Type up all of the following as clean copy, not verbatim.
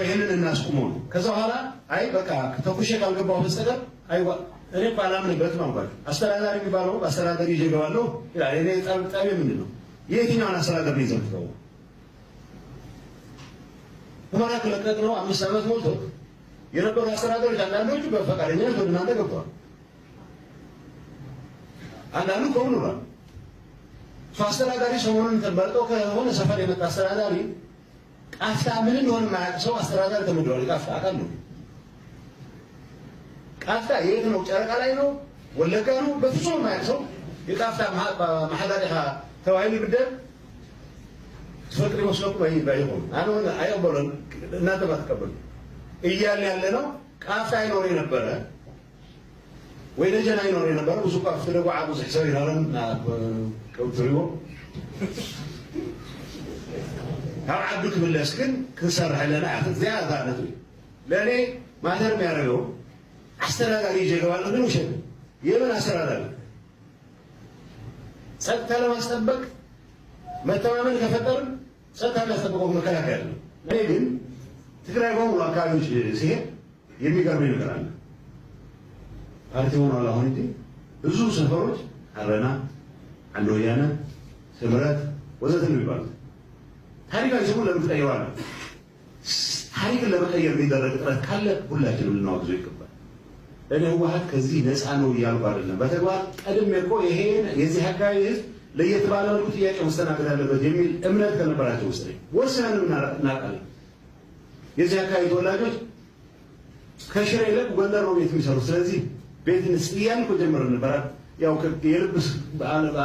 ይሄንን እናስቁመው ነው። ከዛ በኋላ አይ በቃ ተኩሼ ካልገባሁ በስተቀር አይዋ እኔ ባላምንበትም አልኳቸው። አስተዳዳሪ የሚባለው አስተዳዳሪ ይዤ እገባለሁ ይላል። እኔ ጣብጣቢ ምንድን ነው የትኛውን አስተዳዳሪ ነው ይዘው ሁማራ ከለቀቅነው 5 ዓመት ሞልቶ የነበሩ አስተዳዳሪዎች አንዳንዶቹ በፈቃደኝነት ወደ እናንተ ገብተዋል። አንዳንዱ ከሆኑራል አስተዳዳሪ ሰሞኑን ተመርጦ ከሆነ ሰፈር የመጣ አስተዳዳሪ ቃፍታ ምን እንደሆነ የማያውቅ ሰው አስተዳዳሪ ተመድቧል። ቃፍታ አውቃለሁ። ቃፍታ የት ነው? ጨረቃ ላይ ነው? ወለጋ ነው? በፍጹም የማያውቅ ሰው የቃፍታ ማሐዳሪኻ ተዋይሊ ብደር ትፈቅድ መስለቁ ባይሆን አሁን አይቀበሉን እናንተ ባትቀበሉ እያልን ያለ ነው። ቃፍታ አይኖር የነበረ ወይ ደጀን አይኖር የነበረ ብዙ ቃፍታ ደግሞ አቡዝ ሕሳብ ይላለን ከውትሪዎ هل عبدك من الأسكن كسر حلنا عثت زي هذا نتوي لأني ما ترمي على جو أحسن هذا يجي قبل منو شيء يمن أحسن هذا سألت لما استبك ما تماما كفتر سألت لما استبك وما كان كذا لكن تقرأ يوم ولا كانوا شيء يمي قربين كلام أرتيون الله هونتي بزوج سفروج علنا علويانا سمرات وزاد المبارك ታሪክ አይሰሙ ለምትቀይራለ ታሪክ ለመቀየር የሚደረግ ጥረት ካለ ሁላችንም ልናወግዘው ይገባል። እኔ ህወሓት ከዚህ ነፃ ነው እያልኩ አይደለም። በተግባር ቀድሜ እኮ ይሄን የዚህ አካባቢ ህዝብ ለየት ባለ መልኩ ጥያቄ መስተናገድ አለበት የሚል እምነት ከነበራቸው ውስጥ ነኝ። ወስነንም እናውቃለን። የዚህ አካባቢ ተወላጆች ከሽሬ ይልቅ ጎንደር ነው ቤት የሚሰሩ። ስለዚህ ቤት ንስ እያልን እኮ ጀምረን ነበር። ያው የልብስ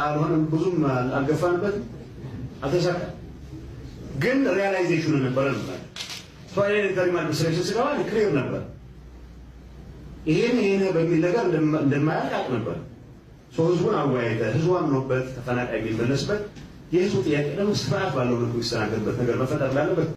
አልሆነም፣ ብዙም አልገፋንበትም፣ አልተሳካም። ግን ሪያላይዜሽኑ ነበር ነው ሶሪያ ኢንተርናል ዲስክሪፕሽን ስለዋ ክሊር ነበር። ይሄን በሚል ነገር እንደማያውቅ ነበር። ህዝቡን አወያይተ ህዝቡ አምኖበት ተፈናቃይ ቢመለስበት የህዝቡ ጥያቄ ደግሞ ስርዓት ባለው መልኩ ይስተናገድበት ነገር መፈጠር ላለበት